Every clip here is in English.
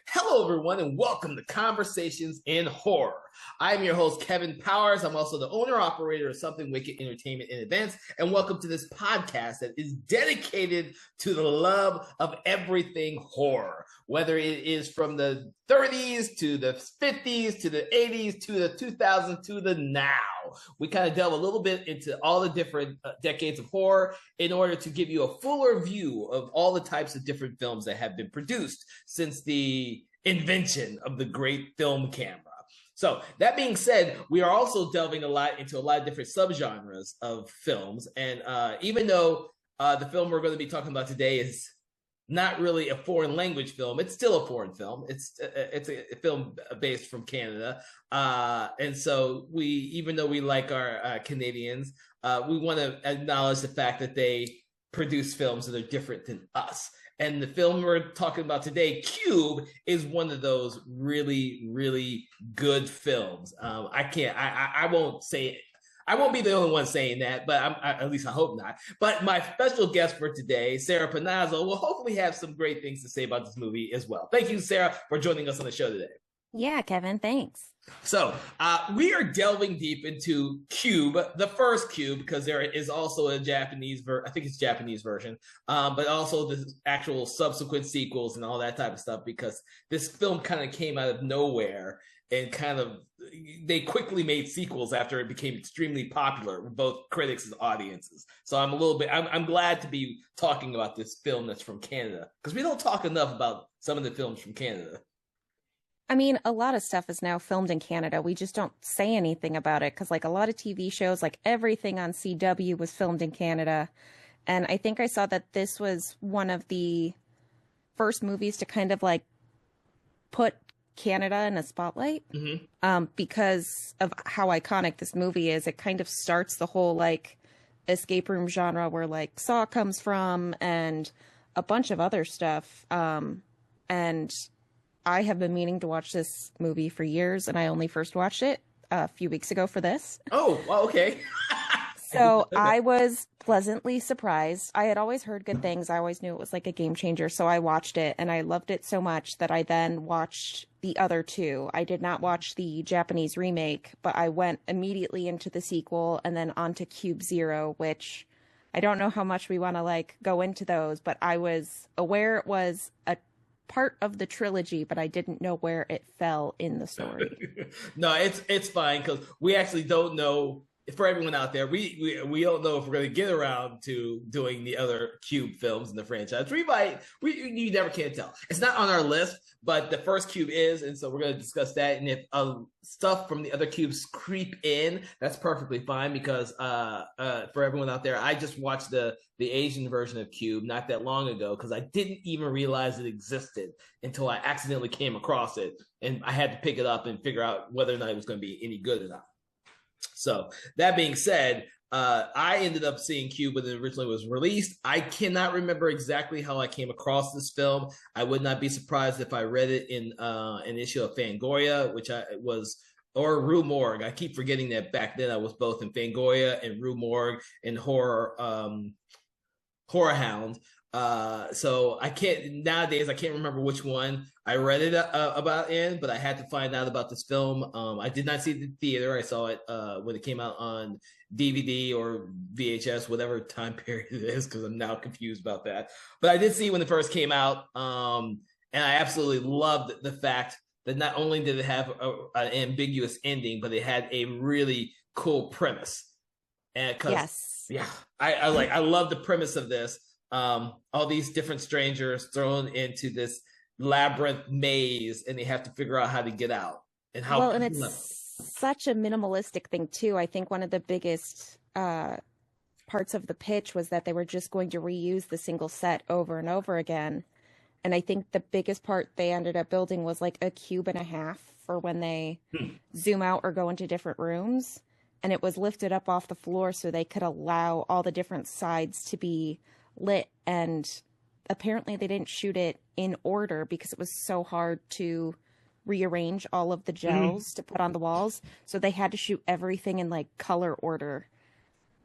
Hello, everyone, and welcome to Conversations in Horror. I'm your host, Kevin Powers. I'm also the owner operator of Something Wicked Entertainment and Events, and welcome to this podcast that is dedicated to the love of everything horror, whether it is from the 30s to the 50s to the 80s to the 2000s to the now. We kind of delve a little bit into all the different decades of horror in order to give you a fuller view of all the types of different films that have been produced since the invention of the great film camera. So that being said, we are also delving a lot into a lot of different subgenres of films. And even though the film we're going to be talking about today is not really a foreign language film, it's still a foreign film. It's a film based from Canada. And so even though we like our Canadians, we want to acknowledge the fact that they produce films that are different than us. And the film we're talking about today, Cube, is one of those really, really good films. I won't say it. I won't be the only one saying that, but at least I hope not. But my special guest for today, Sarah Panazzo, will hopefully have some great things to say about this movie as well. Thank you, Sarah, for joining us on the show today. Yeah, Kevin, thanks. So we are delving deep into Cube, the first Cube, because there is also a Japanese I think it's Japanese version, but also the actual subsequent sequels and all that type of stuff, because this film kind of came out of nowhere and they quickly made sequels after it became extremely popular with both critics and audiences. So I'm glad to be talking about this film that's from Canada, because we don't talk enough about some of the films from Canada. I mean, a lot of stuff is now filmed in Canada. We just don't say anything about it because, like, a lot of TV shows, like everything on CW was filmed in Canada. And I think I saw that this was one of the first movies to kind of like put Canada in a spotlight. Because of how iconic this movie is. It kind of starts the whole like escape room genre where like Saw comes from and a bunch of other stuff. And I have been meaning to watch this movie for years, and I only first watched it a few weeks ago for this. Oh, well, okay. So I was pleasantly surprised. I had always heard good things. I always knew it was like a game changer. So I watched it, and I loved it so much that I then watched the other two. I did not watch the Japanese remake, but I went immediately into the sequel and then onto Cube Zero, which I don't know how much we want to like go into those, but I was aware it was a part of the trilogy, but I didn't know where it fell in the story. No, it's fine, because we actually don't know. For everyone out there, we don't know if we're going to get around to doing the other Cube films in the franchise. You never can tell. It's not on our list, but the first Cube is, and so we're going to discuss that. And if stuff from the other Cubes creep in, that's perfectly fine, because for everyone out there, I just watched the Asian version of Cube not that long ago, because I didn't even realize it existed until I accidentally came across it, and I had to pick it up and figure out whether or not it was going to be any good or not. So that being said, I ended up seeing Cube when it originally was released. I cannot remember exactly how I came across this film. I would not be surprised if I read it in an issue of Fangoria, or Rue Morgue. I keep forgetting that back then I was both in Fangoria and Rue Morgue and Horror Hound. So I can't remember which one I read it about in, but I had to find out about this film. I did not see it in the theater. I saw it when it came out on DVD or VHS, whatever time period it is, because I'm now confused about that. But I did see it when it first came out, and I absolutely loved the fact that not only did it have an ambiguous ending, but it had a really cool premise. And Yes. Yeah, I love the premise of this. All these different strangers thrown into this labyrinth maze, and they have to figure out how to get out. And it's such a minimalistic thing too. I think one of the biggest parts of the pitch was that they were just going to reuse the single set over and over again. And I think the biggest part they ended up building was like a cube and a half for when they zoom out or go into different rooms. And it was lifted up off the floor so they could allow all the different sides to be lit. And apparently they didn't shoot it in order because it was so hard to rearrange all of the gels to put on the walls. So they had to shoot everything in like color order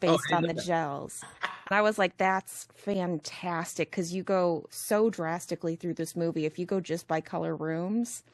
based on the gels. And I was like, that's fantastic because you go so drastically through this movie. If you go just by color rooms,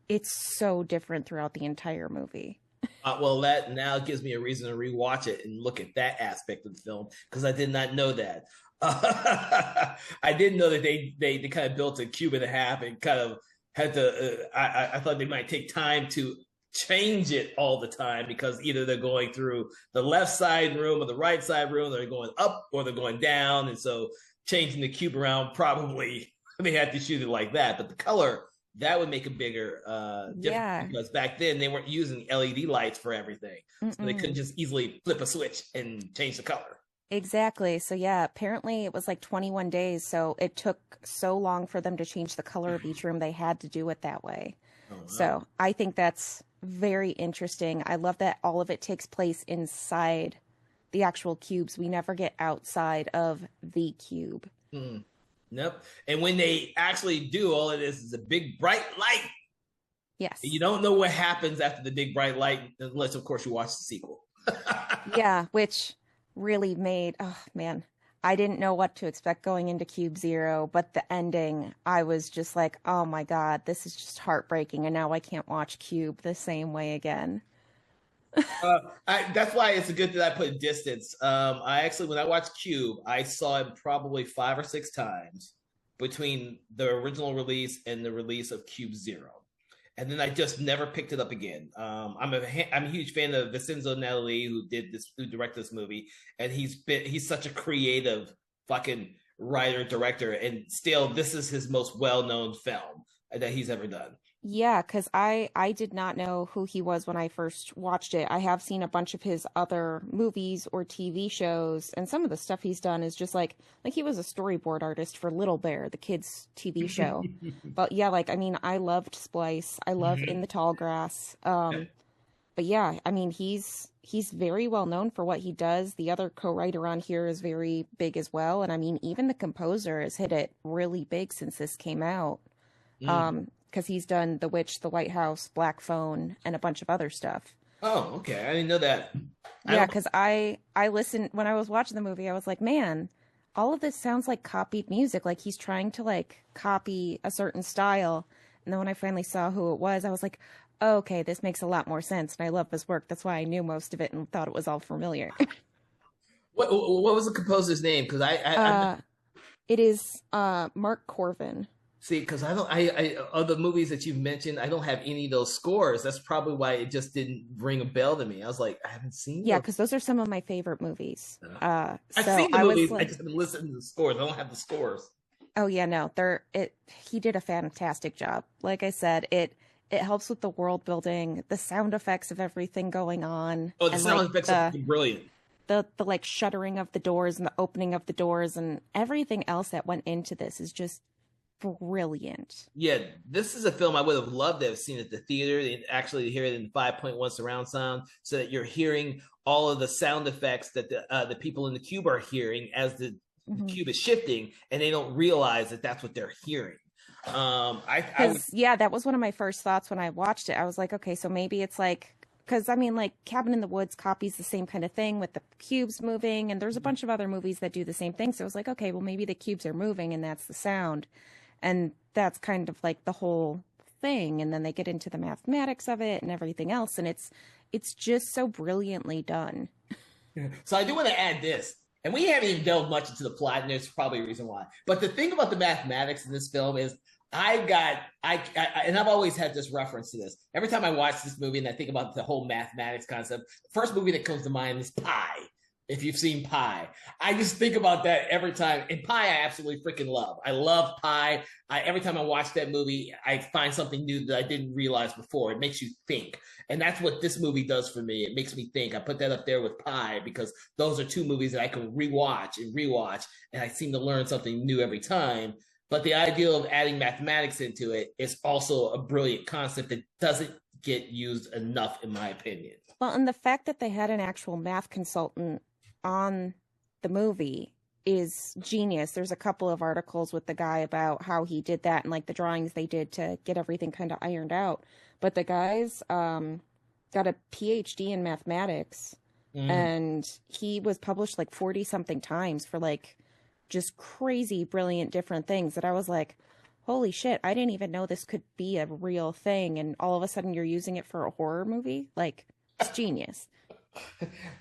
it's so different throughout the entire movie. Well, that now gives me a reason to rewatch it and look at that aspect of the film because I did not know that. I didn't know that they kind of built a cube and a half and kind of had to. I thought they might take time to change it all the time because either they're going through the left side room or the right side room, they're going up or they're going down, and so changing the cube around probably they had to shoot it like that. But the color that would make a bigger difference Yeah. because back then they weren't using LED lights for everything. So they couldn't Mm-mm. just easily flip a switch and change the color. Exactly. So yeah, apparently it was like 21 days. So it took so long for them to change the color of each room. They had to do it that way. Oh, wow. So I think that's very interesting. I love that all of it takes place inside the actual cubes. We never get outside of the cube. Hmm. Nope. And when they actually do, all it is a big bright light. Yes. You don't know what happens after the big bright light, unless, of course, you watch the sequel. Yeah, which really made, oh man, I didn't know what to expect going into Cube Zero, but the ending, I was just like, oh my God, this is just heartbreaking. And now I can't watch Cube the same way again. That's why it's a good that I put distance. I actually, when I watched Cube, I saw it probably 5 or 6 times between the original release and the release of Cube Zero, and then I just never picked it up again. I'm a huge fan of Vincenzo Natali, who directed this movie, and he's such a creative fucking writer director, and still this is his most well known film that he's ever done. Yeah, because I did not know who he was when I first watched it. I have seen a bunch of his other movies or TV shows, and some of the stuff he's done is just like he was a storyboard artist for Little Bear, the kids' TV show. But yeah, like I mean, I loved Splice. I love In the Tall Grass. But yeah, I mean, he's very well known for what he does. The other co-writer on here is very big as well, and I mean, even the composer has hit it really big since this came out. Mm. Because he's done The Witch, The White House, Black Phone, and a bunch of other stuff. Oh, okay. I didn't know that. I Yeah, don't. because I listened when I was watching the movie, I was like, man, all of this sounds like copied music. Like he's trying to like copy a certain style. And then when I finally saw who it was, I was like, oh, okay, this makes a lot more sense. And I love his work. That's why I knew most of it and thought it was all familiar. What was the composer's name? Because I uh, it is Mark Corvin. see, because I of the movies that you've mentioned, I don't have any of those scores. That's probably why it just didn't ring a bell to me. I was like, I haven't seen Yeah, those. because those are some of my favorite movies. I've So seen the I was movies. I like, just haven't listened to the scores. I don't have the scores. oh yeah, no, he did a fantastic job. Like I said, it helps with the world building, the sound effects of everything going on, Oh, the and like sound effects are brilliant. the like shuttering of the doors and the opening of the doors and everything else that went into this is just brilliant. Yeah, this is a film I would have loved to have seen at the theater and actually hear it in 5.1 surround sound so that you're hearing all of the sound effects that the people in the cube are hearing as the Hmm. cube is shifting and they don't realize that that's what they're hearing. I would. Because yeah, that was one of my first thoughts when I watched it. I was like, okay, so maybe it's like because I mean, like Cabin in the Woods copies the same kind of thing with the cubes moving, and there's a bunch of other movies that do the same thing. So I was like, okay, well maybe the cubes are moving and that's the sound. And that's kind of like the whole thing. And then they get into the mathematics of it and everything else. And it's just so brilliantly done. So I do want to add this, and we haven't even delved much into the plot, and there's probably a reason why. But the thing about the mathematics in this film is, and I've always had this reference to this. Every time I watch this movie and I think about the whole mathematics concept, the first movie that comes to mind is Pi. If you've seen Pi, I just think about that every time. And Pi, I absolutely freaking love. I love Pi. Every time I watch that movie, I find something new that I didn't realize before. It makes you think. And that's what this movie does for me. It makes me think. I put that up there with Pi because those are two movies that I can rewatch and rewatch. And I seem to learn something new every time. But the idea of adding mathematics into it is also a brilliant concept that doesn't get used enough, in my opinion. Well, and the fact that they had an actual math consultant on the movie is genius. There's a couple of articles with the guy about how he did that and like the drawings they did to get everything kind of ironed out. But the guy's got a PhD in mathematics. Mm. And he was published like 40 something times for like just crazy, brilliant, different things that I was like, holy shit, I didn't even know this could be a real thing. And all of a sudden you're using it for a horror movie. Like, it's genius.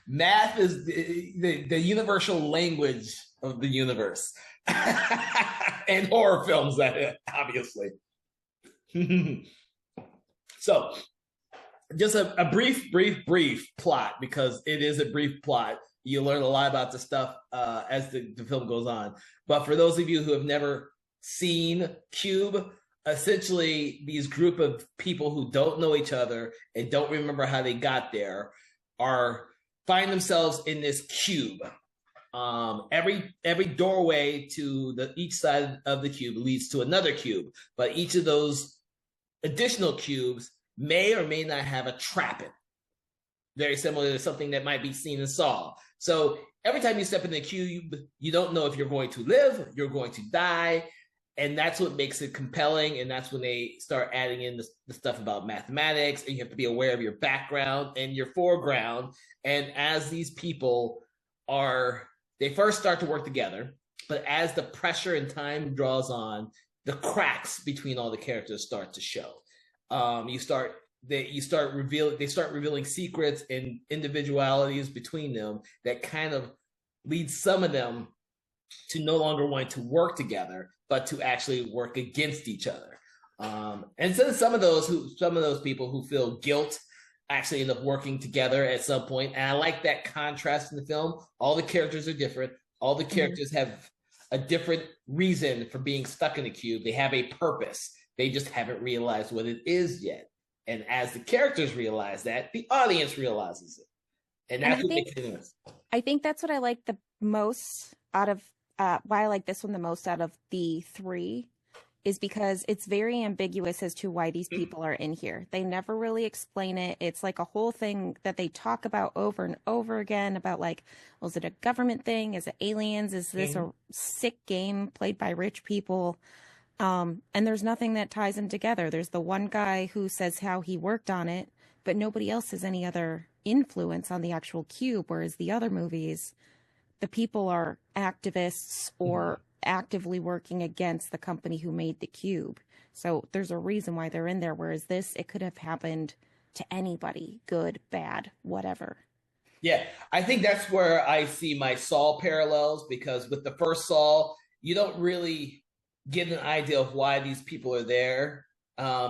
Math is the universal language of the universe. And horror films, that obviously. So, just a brief plot, because it is a brief plot. You learn a lot about the stuff as the film goes on. But for those of you who have never seen Cube, essentially these group of people who don't know each other and don't remember how they got there are find themselves in this cube. Every doorway to each side of the cube leads to another cube, but each of those additional cubes may or may not have a trap in. Very similar to something that might be seen in Saw. So every time you step in the cube, you don't know if you're going to live, you're going to die. And that's what makes it compelling. And that's when they start adding in the stuff about mathematics, and you have to be aware of your background and your foreground. And as these people they first start to work together, but as the pressure and time draws on, the cracks between all the characters start to show. They start revealing secrets and individualities between them that kind of leads some of them to no longer want to work together, but to actually work against each other. And so some of those people who feel guilt actually end up working together at some point. And I like that contrast in the film. All the characters are different. All the characters have a different reason for being stuck in the cube. They have a purpose. They just haven't realized what it is yet. And as the characters realize that, the audience realizes it. And that's what makes it interesting. I think that's what I like the most out of why I like this one the most out of the three, is because it's very ambiguous as to why these people are in here. They never really explain it. It's like a whole thing that they talk about over and over again about like, was it a government thing? Is it aliens? Is this a sick game played by rich people? And there's nothing that ties them together. There's the one guy who says how he worked on it, but nobody else has any other influence on the actual cube, whereas the other movies, the people are activists or actively working against the company who made the cube. So there's a reason why they're in there, whereas this, it could have happened to anybody, good, bad, whatever. Yeah, I think that's where I see my Saw parallels, because with the first Saw, you don't really get an idea of why these people are there,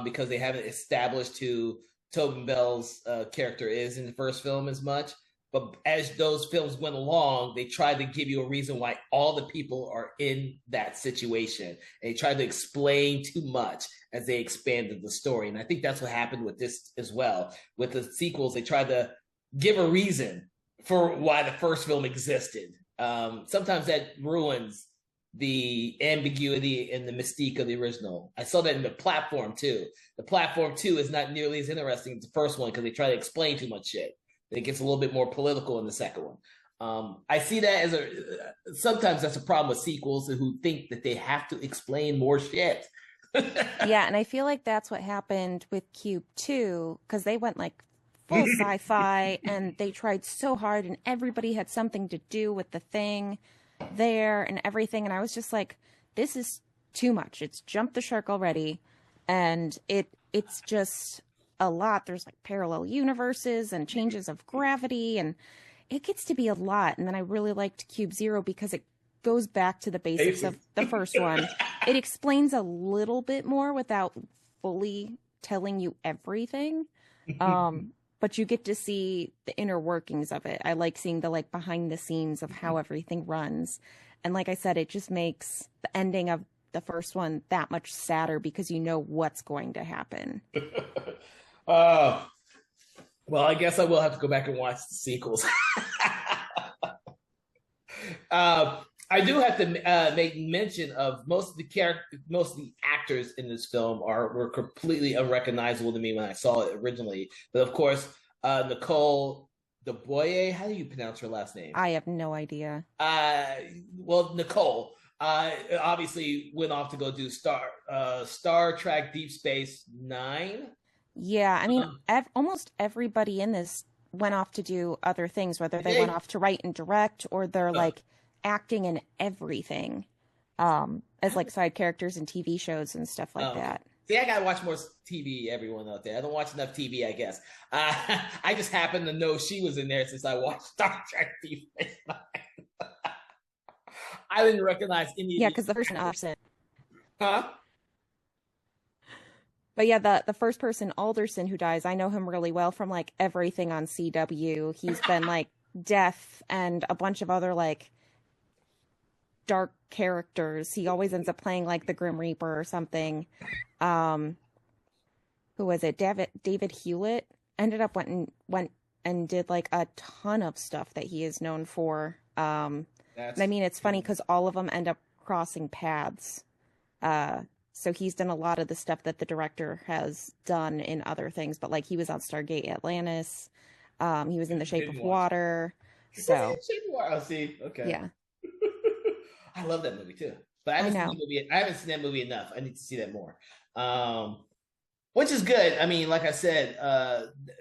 because they haven't established who Tobin Bell's character is in the first film as much. But as those films went along, they tried to give you a reason why all the people are in that situation. And they tried to explain too much as they expanded the story. And I think that's what happened with this as well. With the sequels, they tried to give a reason for why the first film existed. Sometimes that ruins the ambiguity and the mystique of the original. I saw that in the Platform 2. The Platform 2 is not nearly as interesting as the first one because they try to explain too much shit. It gets a little bit more political in the second one. I see that as sometimes that's a problem with sequels who think that they have to explain more shit. Yeah, and I feel like that's what happened with Cube 2, because they went like full sci-fi and they tried so hard and everybody had something to do with the thing there and everything. And I was just like, this is too much. It's jumped the shark already. And it's just a lot. There's like parallel universes and changes of gravity, and it gets to be a lot. And then I really liked Cube Zero because it goes back to the basics of the first one. It explains a little bit more without fully telling you everything. But you get to see the inner workings of it. I like seeing the like behind the scenes of how everything runs. And like I said, it just makes the ending of the first one that much sadder because you know what's going to happen. Well, I guess I will have to go back and watch the sequels. I do have to make mention of most of the actors in this film were completely unrecognizable to me when I saw it originally. But of course, Nicole Duboye, how do you pronounce her last name? I have no idea. Well, Nicole obviously went off to go do Star Trek Deep Space Nine. Yeah, I mean, almost everybody in this went off to do other things, whether they went Hey, off to write and direct or they're uh, like acting in everything, as like side characters in TV shows and stuff like okay. that. See, I gotta watch more TV. Everyone out there, I don't watch enough TV, I guess. I just happen to know she was in there since I watched Star Trek TV. I didn't recognize any of Yeah, the because the first actors. person, Huh? but yeah, the first person Alderson who dies, I know him really well from like everything on CW. He's been like Death and a bunch of other like dark characters. He always ends up playing like the Grim Reaper or something. Um, who was it? David Hewlett ended up went and did like a ton of stuff that he is known for. And I That's mean, it's funny because all of them end up crossing paths. Uh, so he's done a lot of the stuff that the director has done in other things, but like he was on Stargate Atlantis. He was in The Shape didn't of watch. Water. Was he So in Shape of Water? Oh, see, okay. yeah, I love that movie too, but I I haven't seen the know. movie. I haven't seen that movie enough. I need to see that more. Which is good. I mean, like I said,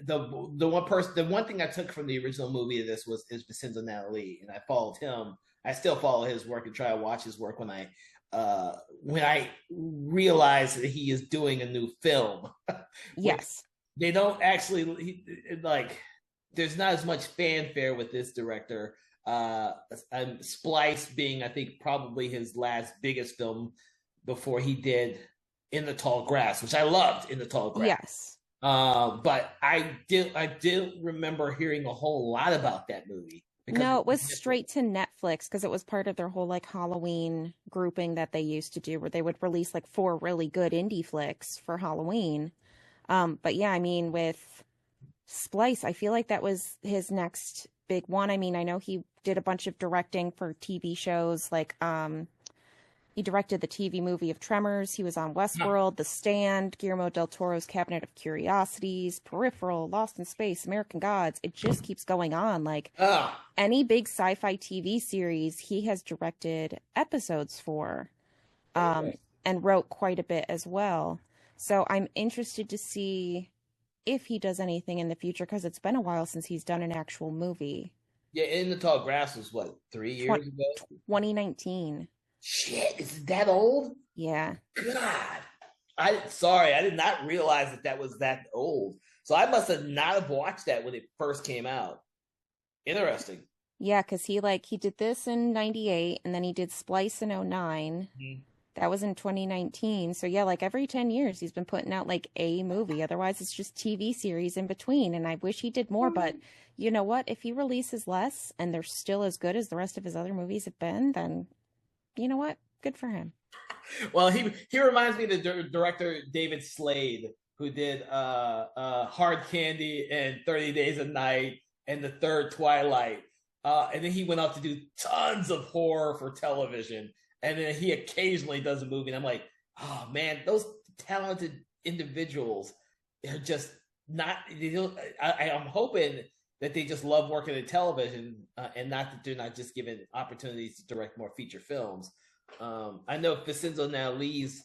the one thing I took from the original movie of this was is Vincenzo Natali, and I followed him. I still follow his work and try to watch his work when I realize that he is doing a new film, which Yes. they don't actually like. There's not as much fanfare with this director. And Splice being, I think, probably his last biggest film before he did In the Tall Grass, which I loved In the Tall Grass. Yes. But I did remember hearing a whole lot about that movie because No, it was straight to Netflix because it was part of their whole like Halloween grouping that they used to do where they would release like four really good indie flicks for Halloween. But yeah, I mean, with Splice, I feel like that was his next big one. I mean, I know he did a bunch of directing for TV shows like he directed the TV movie of Tremors. He was on Westworld, The Stand, Guillermo del Toro's Cabinet of Curiosities, Peripheral, Lost in Space, American Gods. It just keeps going on. Like ah, any big sci-fi TV series, he has directed episodes for, um, interesting. and wrote quite a bit as well. So I'm interested to see if he does anything in the future because it's been a while since he's done an actual movie. Yeah, In the Tall Grass was what, 3 years ago? 2019. Shit, is it that old? Yeah. God, I did not realize that that was that old. So I must have not have watched that when it first came out. Interesting. Yeah, because he did this in 98 and then he did Splice in '09. Mhm. That was in 2019. So yeah, like every 10 years he's been putting out like a movie. Otherwise it's just TV series in between. And I wish he did more, but you know what? If he releases less and they're still as good as the rest of his other movies have been, then you know what? Good for him. Well, he reminds me of the director David Slade, who did Hard Candy and 30 Days a Night and the third Twilight. And then he went off to do tons of horror for television. And then he occasionally does a movie. And I'm like, oh man, those talented individuals are just not. They don't, I'm hoping that they just love working in television and not that they're not just given opportunities to direct more feature films. I know Vincenzo now leaves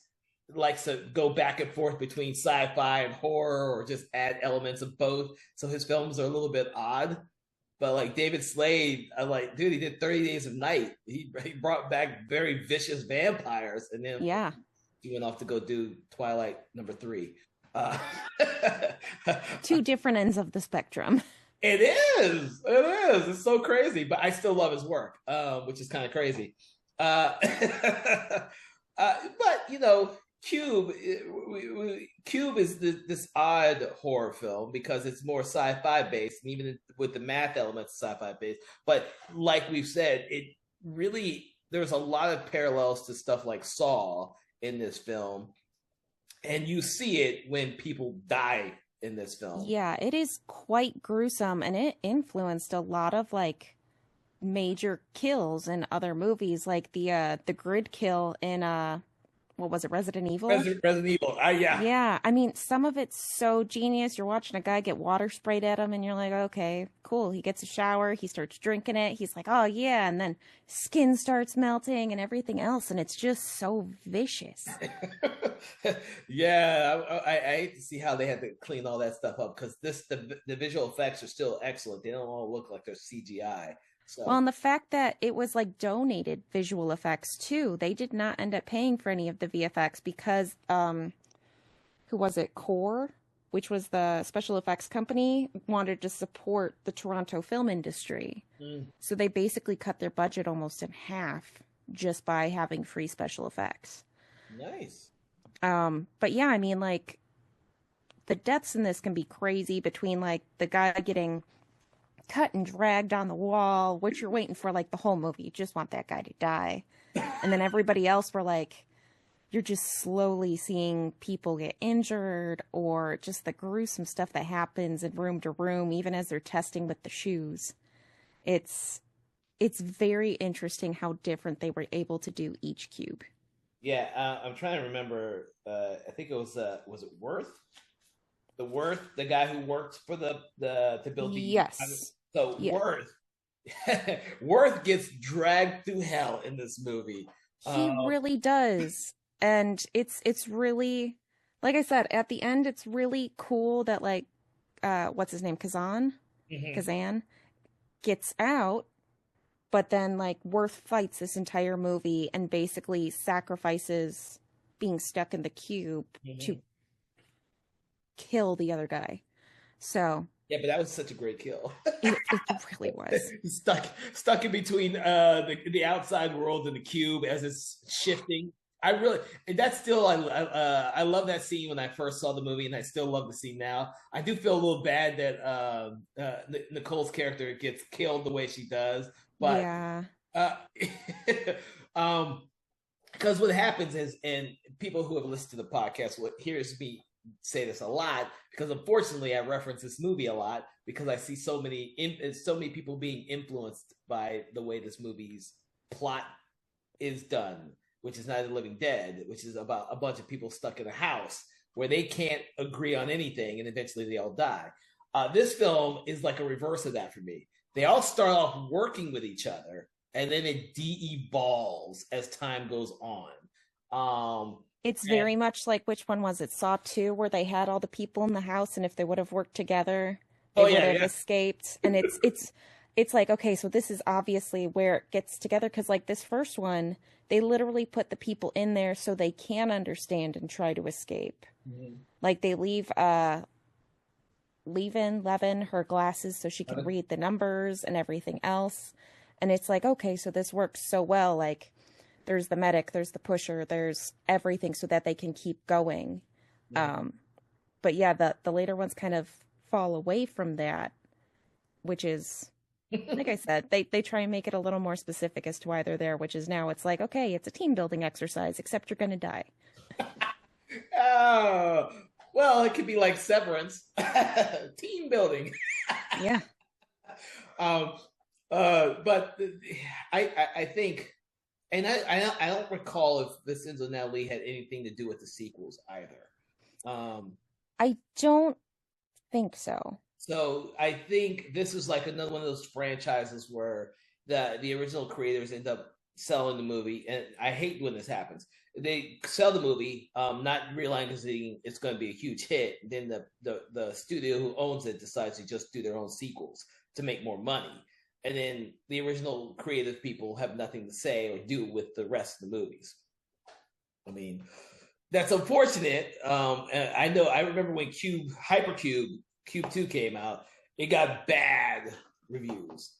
likes to go back and forth between sci-fi and horror or just add elements of both. So his films are a little bit odd. But like David Slade, I like, dude, he did 30 Days of Night. He brought back very vicious vampires, and then of course Yeah. he went off to go do Twilight #3. Uh, Two different ends of the spectrum. it is, it is. It's so crazy, but I still love his work, which is kind of crazy. Uh, but you know, Cube is this odd horror film because it's more sci-fi based, and even with the math elements, sci-fi based. But like we've said, it really there's a lot of parallels to stuff like Saw in this film, and you see it when people die in this film. Yeah, it is quite gruesome and it influenced a lot of like major kills in other movies like the grid kill in what was it, Resident Evil? Resident Evil. Yeah. Yeah, I mean, some of it's so genius. You're watching a guy get water sprayed at him, and you're like, okay, cool. He gets a shower, he starts drinking it. He's like, oh, yeah. And then skin starts melting and everything else. And it's just so vicious. Yeah, I hate to see how they had to clean all that stuff up because the visual effects are still excellent. They don't all look like they're CGI. Well, So and the fact that it was like donated visual effects too, they did not end up paying for any of the VFX because who was it? Core, which was the special effects company, wanted to support the Toronto film industry. mm, So they basically cut their budget almost in half just by having free special effects. nice. But yeah, I mean, like the deaths in this can be crazy between like the guy getting cut and dragged on the wall, which you're waiting for like the whole movie. You just want that guy to die. And then everybody else were like, you're just slowly seeing people get injured or just the gruesome stuff that happens in room to room, even as they're testing with the shoes. It's it's very interesting how different they were able to do each cube. Yeah, I'm trying to remember. I think was it Worth? The Worth, the guy who worked for the to build the. Yes. So Yeah. Worth, Worth gets dragged through hell in this movie. He really does. And it's really, like I said, at the end it's really cool that like what's his name? Mhm. Kazan gets out, but then like Worth fights this entire movie and basically sacrifices being stuck in the cube to Mhm. kill the other guy. So Yeah, but that was such a great kill. it really was. Stuck in between the outside world and the cube as it's shifting. I really and that's still I love that scene when I first saw the movie, and I still love the scene now. I do feel a little bad that Nicole's character gets killed the way she does, but Yeah. uh, um, because what happens is, and people who have listened to the podcast will hears me say this a lot because unfortunately I reference this movie a lot because I see so many people being influenced by the way this movie's plot is done, which is Night of the Living Dead, which is about a bunch of people stuck in a house where they can't agree on anything and eventually they all die. This film is like a reverse of that for me. They all start off working with each other and then it de-evolves as time goes on. It's And very much like which one was it? Saw 2, where they had all the people in the house, and if they would have worked together, oh they would yeah, have yeah. escaped. And it's like, okay, so this is obviously where it gets together because like this first one, they literally put the people in there so they can understand and try to escape. Mhm. Like they leave in Levin her glasses so she can read the numbers and everything else. And it's like, okay, so this works so well. Like there's the medic, there's the pusher, there's everything so that they can keep going. Yeah. Um, but yeah, the later ones kind of fall away from that, which is like I said, they try and make it a little more specific as to why they're there, which is now it's like, okay, it's a team building exercise, except you're gonna die. Oh, well, it could be like Severance, team building. Yeah. um, but I think, and I don't recall if Vincenzo Nelli had anything to do with the sequels either. Um, I don't think so. so I think this is like another one of those franchises where the original creators end up selling the movie, and I hate when this happens. They sell the movie, not realizing it's going to be a huge hit. Then the studio who owns it decides to just do their own sequels to make more money, and then the original creative people have nothing to say or do with the rest of the movies. I mean, that's unfortunate. And I know. I remember when Cube 2 came out, it got bad reviews.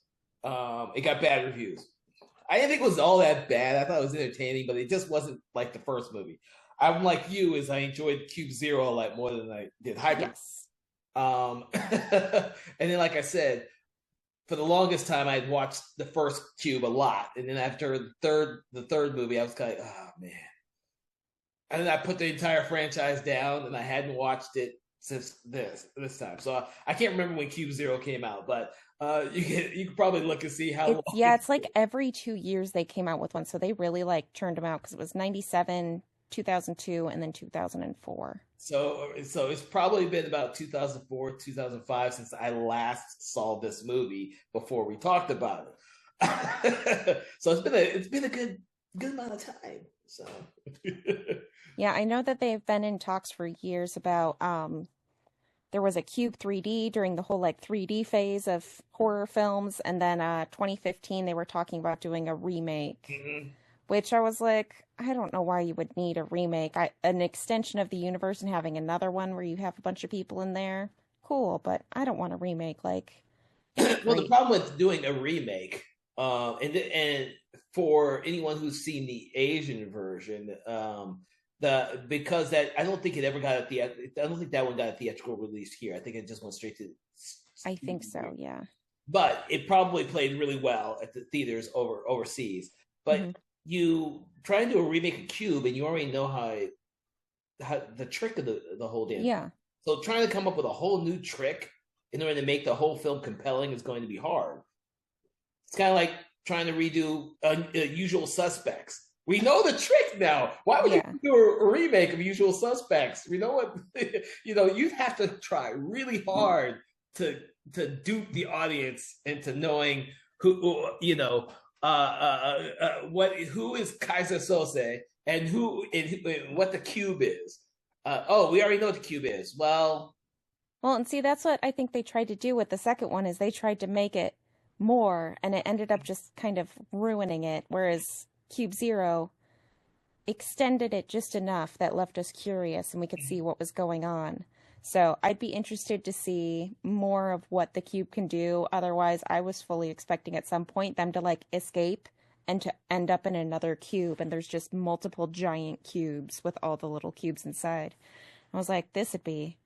It got bad reviews. I didn't think it was all that bad. I thought it was entertaining, but it just wasn't like the first movie. I'm like you, as I enjoyed Cube Zero a lot more than I did Hyper. Yes. And then, like I said, for the longest time, I'd watched the first Cube a lot, and then after the third movie, I was kind of, oh man. And then I put the entire franchise down, and I hadn't watched it since this time. So I can't remember when Cube Zero came out, but you can probably look and see how long. It's like every 2 years they came out with one, so they really like churned them out because it was 97 2002, and then 2004. So it's probably been about 2004, 2005 since I last saw this movie before we talked about it. So it's been a good amount of time. So Yeah, I know that they've been in talks for years about there was a Cube 3D during the whole like 3D phase of horror films, and then 2015 they were talking about doing a remake, Mhm. which I was like, I don't know why you would need a remake. An extension of the universe and having another one where you have a bunch of people in there, cool, but I don't want a remake. Like, it's Well, the great. problem with doing a remake, and for anyone who's seen the Asian version, the because that I don't think it ever got I don't think that one got a theatrical release here. I think it just went straight to I think so, yeah. but it probably played really well at the theaters overseas. But Hmm. you try and do a remake of Cube, and you already know how the trick of the whole damn thing. Yeah. So trying to come up with a whole new trick in order to make the whole film compelling is going to be hard. It's kind of like trying to redo Usual Suspects. We know the trick now. Why would you Yeah. do a remake of Usual Suspects? We know what you have to try really hard to dupe the audience into knowing who is Kaiser Sose and what the cube is. We already know what the cube is. Well, Well, and see, that's what I think they tried to do with the second one is they tried to make it more, and it ended up just kind of ruining it. Whereas Cube Zero extended it just enough that left us curious and we could see what was going on. So I'd be interested to see more of what the cube can do. Otherwise, I was fully expecting at some point them to like escape and to end up in another cube, and there's just multiple giant cubes with all the little cubes inside. I was like, this would be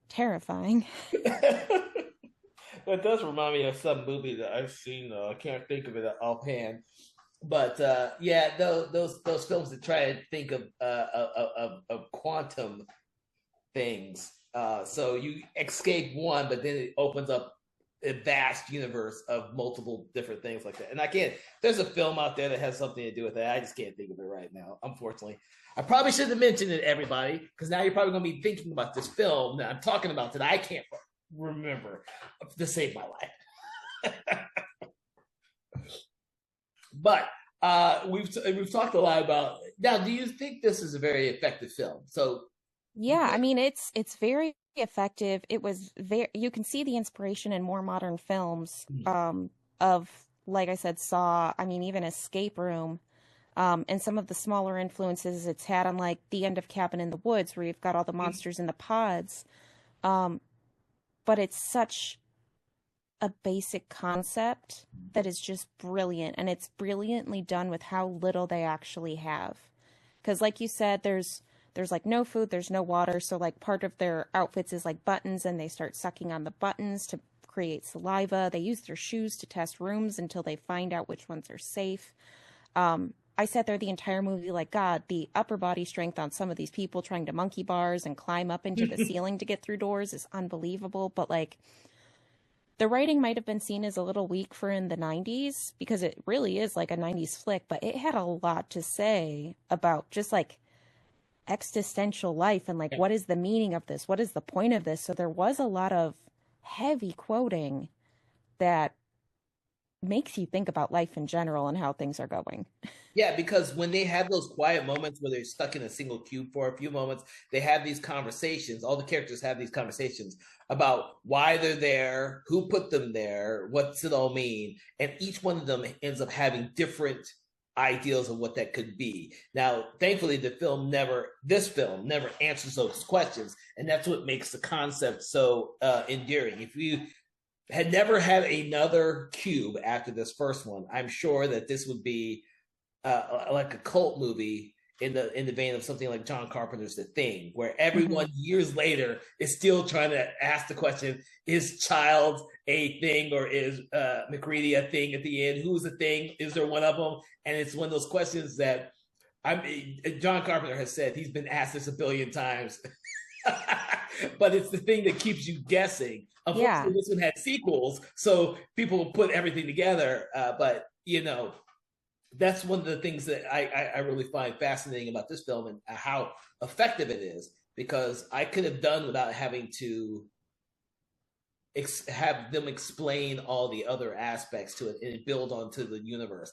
terrifying. that does remind me of some movie that I've seen. I can't think of it offhand, but yeah, those films that try to think of quantum things. So you escape one, but then it opens up a vast universe of multiple different things like that. And I can't. There's a film out there that has something to do with that. I just can't think of it right now, unfortunately. I probably should have mentioned it, everybody, because now you're probably going to be thinking about this film that I'm talking about that I can't remember to save my life. But we've talked a lot about now. Do you think this is a very effective film? So Yeah, I mean it's very effective. It was very you can see the inspiration in more modern films of like I said Saw, I mean even Escape Room. And some of the smaller influences it's had on like the end of Cabin in the Woods where you've got all the monsters in the pods. Um, but it's such a basic concept that is just brilliant, and it's brilliantly done with how little they actually have. Because like you said, there's like no food, there's no water, so like part of their outfits is like buttons, and they start sucking on the buttons to create saliva. They use their shoes to test rooms until they find out which ones are safe. I sat there the entire movie like, God, the upper body strength on some of these people trying to monkey bars and climb up into the ceiling to get through doors is unbelievable. But like, the writing might have been seen as a little weak for in the 90s because it really is like a 90s flick, but it had a lot to say about just like existential life and like, yeah. what is the meaning of this? What is the point of this? So there was a lot of heavy quoting that makes you think about life in general and how things are going. Yeah, because when they have those quiet moments where they're stuck in a single cube for a few moments, they have these conversations. All the characters have these conversations about why they're there, who put them there, what's it all mean, and each one of them ends up having different ideals of what that could be. Now, thankfully, this film never answers those questions, and that's what makes the concept so endearing. If you had never had another cube after this first one, I'm sure that this would be like a cult movie in the vein of something like John Carpenter's The Thing, where Mm-hmm. everyone years later is still trying to ask the question: Is Child a thing, or is McCready a thing at the end? Who's a thing? Is there one of them? And it's one of those questions that John Carpenter has said he's been asked this a billion times, but it's the thing that keeps you guessing. Yeah. Unfortunately, this one had sequels, so people will put everything together. But that's one of the things that I really find fascinating about this film and how effective it is, because I could have done without having to have them explain all the other aspects to it and build onto the universe.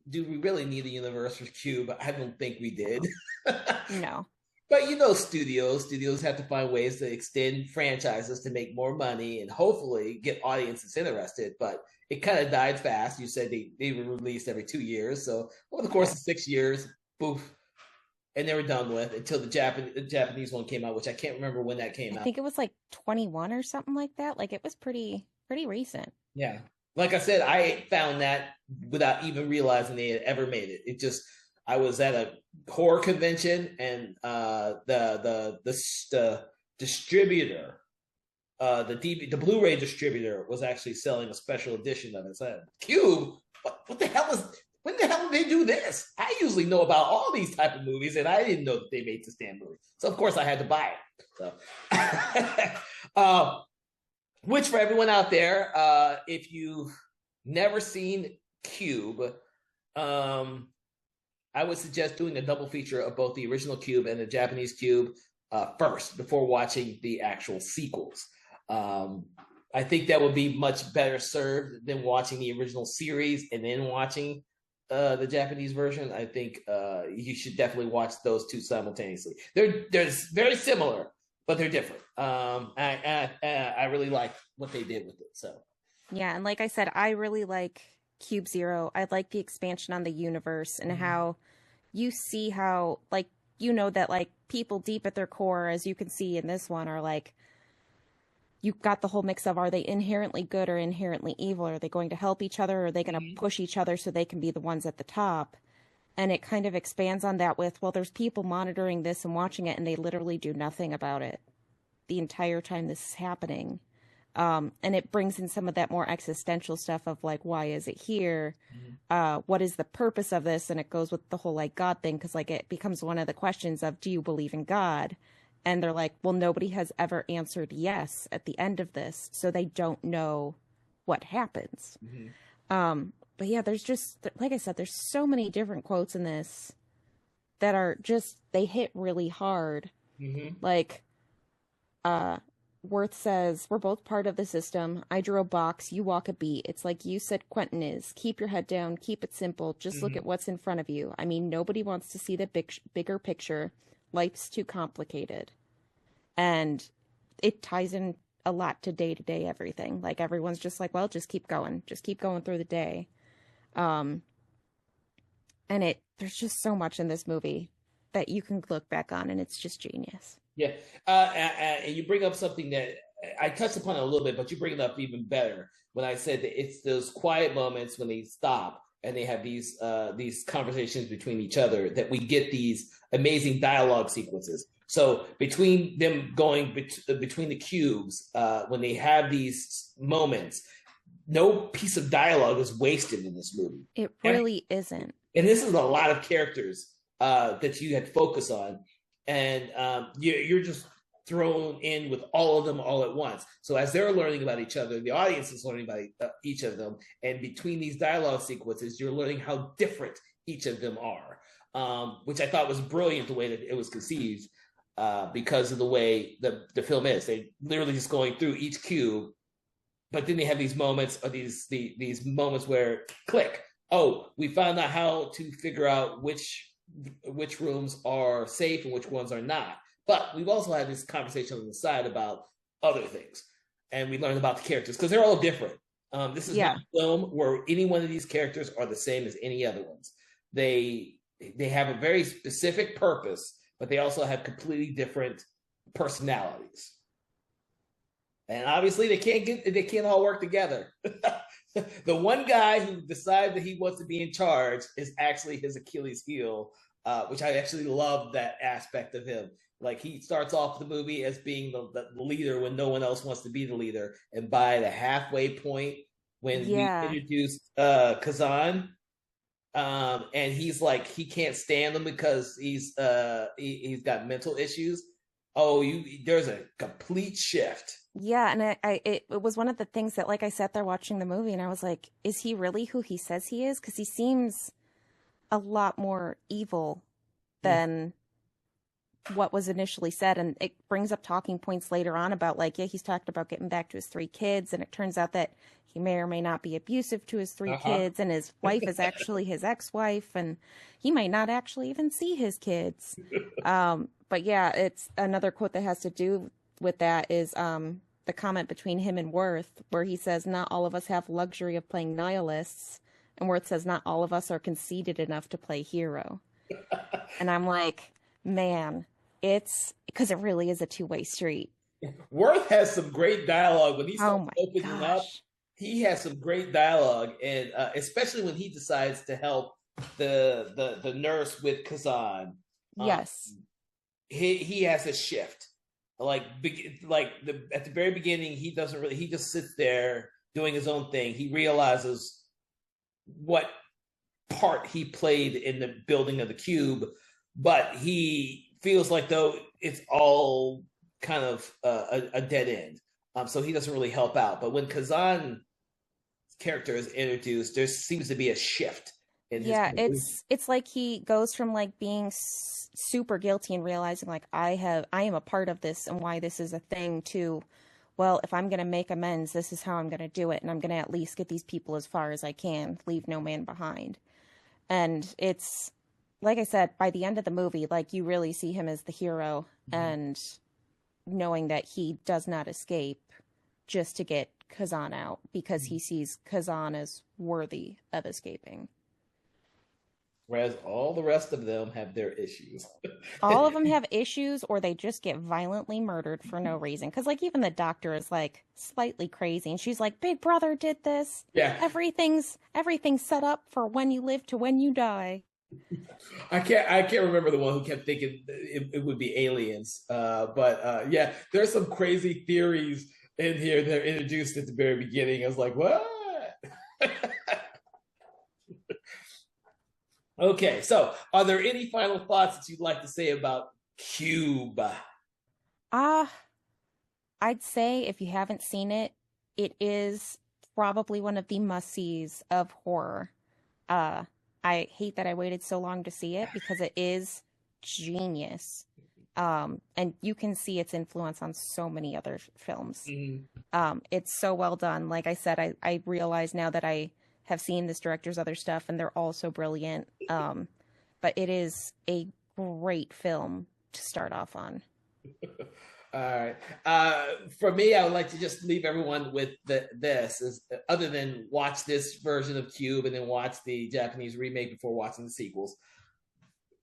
Do we really need a universe for Cube? I don't think we did. No. But studios have to find ways to extend franchises to make more money and hopefully get audiences interested. But it kind of died fast. You said they were released every 2 years. So over the course Yeah. of 6 years, poof, and they were done with until the Japanese one came out, which I can't remember when that came I out. think it was like 21 or something like that. Like it was pretty recent. Yeah. Like I said, I found that without even realizing they had ever made it. It just I was at a horror convention and the distributor, the Blu-ray distributor was actually selling a special edition of it. So Cube, what the hell is when the hell did they do this? I usually know about all these type of movies, and I didn't know that they made this damn movie. So of course I had to buy it. So which for everyone out there, if you've never seen Cube, um, I would suggest doing a double feature of both the original Cube and the Japanese Cube first before watching the actual sequels. Um, I think that would be much better served than watching the original series and then watching the Japanese version. I think you should definitely watch those two simultaneously. They're very similar, but they're different. I really like what they did with it. So Yeah, and like I said, I really like Cube Zero. I like the expansion on the universe and how you see how like that like people deep at their core, as you can see in this one, are like you've got the whole mix of, are they inherently good or inherently evil? Are they going to help each other? Or are they going to mm-hmm. push each other so they can be the ones at the top? And it kind of expands on that with, well, there's people monitoring this and watching it, and they literally do nothing about it the entire time this is happening. And it brings in some of that more existential stuff of like, why is it here? Mm-hmm. What is the purpose of this? And it goes with the whole like God thing, because like it becomes one of the questions of, do you believe in God? And they're like, well, nobody has ever answered yes at the end of this, so they don't know what happens. Mm-hmm. But yeah, there's just, like I said, there's so many different quotes in this that are just, they hit really hard. Mm-hmm. Like, Worth says, we're both part of the system. I drew a box, you walk a beat. It's like you said Quentin is. Keep your head down, keep it simple. Just look Mm-hmm. at what's in front of you. I mean, nobody wants to see the bigger picture. Life's too complicated. And it ties in a lot to day everything. Like everyone's just like, well, just keep going. Just keep going through the day. Um, and there's just so much in this movie that you can look back on, and it's just genius. Yeah, and you bring up something that I touched upon it a little bit, but you bring it up even better when I said that it's those quiet moments when they stop and they have these conversations between each other that we get these amazing dialogue sequences. So between them going between the cubes, when they have these moments, no piece of dialogue is wasted in this movie. It really isn't. And this is a lot of characters that you had focus on, and you're just thrown in with all of them all at once. So as they're learning about each other, the audience is learning about each of them, and between these dialogue sequences, you're learning how different each of them are, which I thought was brilliant the way that it was conceived, because of the way the film is. They literally just going through each cube, but then they have these moments, or these moments where click. Oh, we found out how to figure out which rooms are safe and which ones are not. But we've also had this conversation on the side about other things, and we learned about the characters because they're all different. This is not a film where any one of these characters are the same as any other ones. They have a very specific purpose, but they also have completely different personalities. And obviously, they can't all work together. The one guy who decides that he wants to be in charge is actually his Achilles heel, which I actually love that aspect of him. Like he starts off the movie as being the leader when no one else wants to be the leader, and by the halfway point when we introduced Kazan, and he's like he can't stand them because he's got mental issues. Oh, there's a complete shift. Yeah, and it was one of the things that, like, I sat there watching the movie and I was like, is he really who he says he is? Because he seems a lot more evil than what was initially said. And it brings up talking points later on about like, yeah, he's talked about getting back to his three kids, and it turns out that he may or may not be abusive to his three Uh-huh. kids, and his wife is actually his ex-wife, and he might not actually even see his kids. But yeah, it's another quote that has to do with that is the comment between him and Worth, where he says, "Not all of us have luxury of playing nihilists," and Worth says, "Not all of us are conceited enough to play hero." And I'm like, man, it's because it really is a two-way street. Worth has some great dialogue when he Oh starts my opening up. gosh. He has some great dialogue, and especially when he decides to help the nurse with Kazan. Um, Yes. he has a shift. At the very beginning, he doesn't really. He just sits there doing his own thing. He realizes what part he played in the building of the cube, but he feels like though it's all kind of a dead end. So he doesn't really help out. But when Kazan character is introduced, there seems to be a shift in his. Yeah, it's like he goes from like being super guilty and realizing like I am a part of this and why this is a thing to, well, if I'm going to make amends, this is how I'm going to do it, and I'm going to at least get these people as far as I can, leave no man behind. And it's like I said, by the end of the movie, like you really see him as the hero, and knowing that he does not escape just to get Kazan out because he sees Kazan as worthy of escaping. Whereas all the rest of them have their issues. All of them have issues, or they just get violently murdered for no reason. Because, like, even the doctor is like slightly crazy, and she's like, "Big Brother did this. Yeah, Everything's set up for when you live to when you die." I can't remember the one who kept thinking it would be aliens. But yeah, there's some crazy theories in here that are introduced at the very beginning. I was like, what? Okay, so are there any final thoughts that you'd like to say about Cube? Ah, I'd say if you haven't seen it, it is probably one of the must-sees of horror. Uh, I hate that I waited so long to see it because it is genius. And you can see its influence on so many other films. Mhm. It's so well done. Like I said, I realize now that I have seen this director's other stuff and they're all so brilliant. But it is a great film to start off on. All right. For me, I would like to just leave everyone with this, is, other than watch this version of Cube and then watch the Japanese remake before watching the sequels.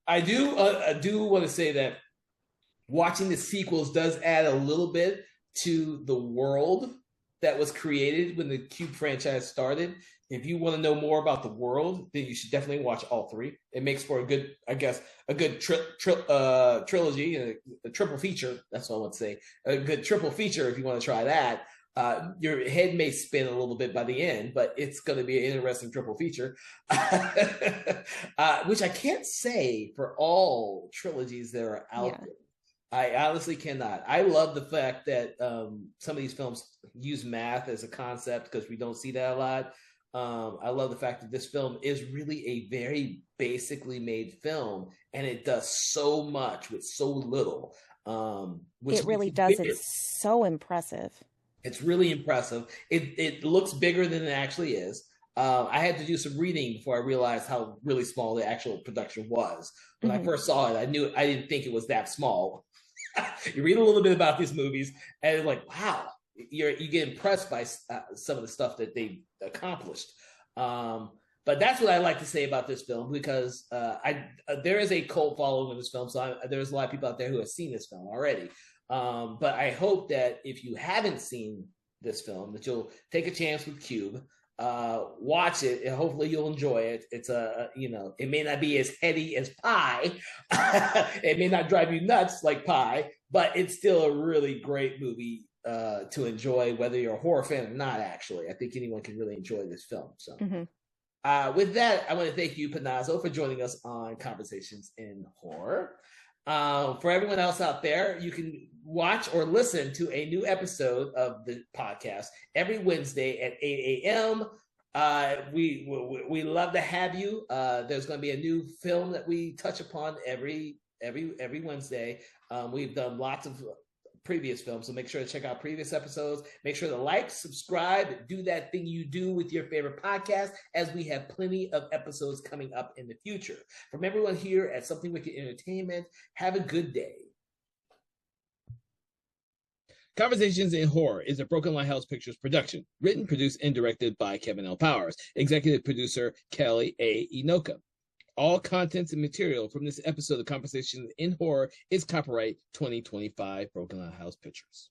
I do want to say that watching the sequels does add a little bit to the world that was created when the Cube franchise started. If you want to know more about the world, then you should definitely watch all three. It makes for a good, I guess, a good trilogy, a triple feature. That's what I would say. A good triple feature if you want to try that. Your head may spin a little bit by the end, but it's going to be an interesting triple feature, which I can't say for all trilogies that are out Yeah. there. I honestly cannot. I love the fact that some of these films use math as a concept because we don't see that a lot. I love the fact that this film is really a very basically made film, and it does so much with so little, which It makes really it does. bigger. It's so impressive. It's really impressive. It looks bigger than it actually is. I had to do some reading before I realized how really small the actual production was. When I Hmm. first saw it, I didn't think it was that small. You read a little bit about these movies, and it's like, wow, you get impressed by some of the stuff that they accomplished. Um, but that's what I like to say about this film because there is a cult following of this film, so there's a lot of people out there who have seen this film already. But I hope that if you haven't seen this film, that you'll take a chance with Cube, watch it, and hopefully you'll enjoy it. It's it may not be as heady as Pie, it may not drive you nuts like Pie, but it's still a really great movie to enjoy, whether you're a horror fan or not. Actually, I think anyone can really enjoy this film. So. Hmm. With that, I want to thank you, Panazzo, for joining us on Conversations in Horror. For everyone else out there, you can watch or listen to a new episode of the podcast every Wednesday at 8 a.m. We love to have you. There's going to be a new film that we touch upon every Wednesday. We've done lots of previous films, so make sure to check out previous episodes. Make sure to like, subscribe, do that thing you do with your favorite podcast, as we have plenty of episodes coming up in the future. From everyone here at Something Wicked Entertainment, have a good day. Conversations in Horror is a Broken Lighthouse Pictures production, written, produced, and directed by Kevin L. Powers, executive producer Kelly A. Inoka. All contents and material from this episode of Conversations in Horror is copyright 2025 Broken Lighthouse Pictures.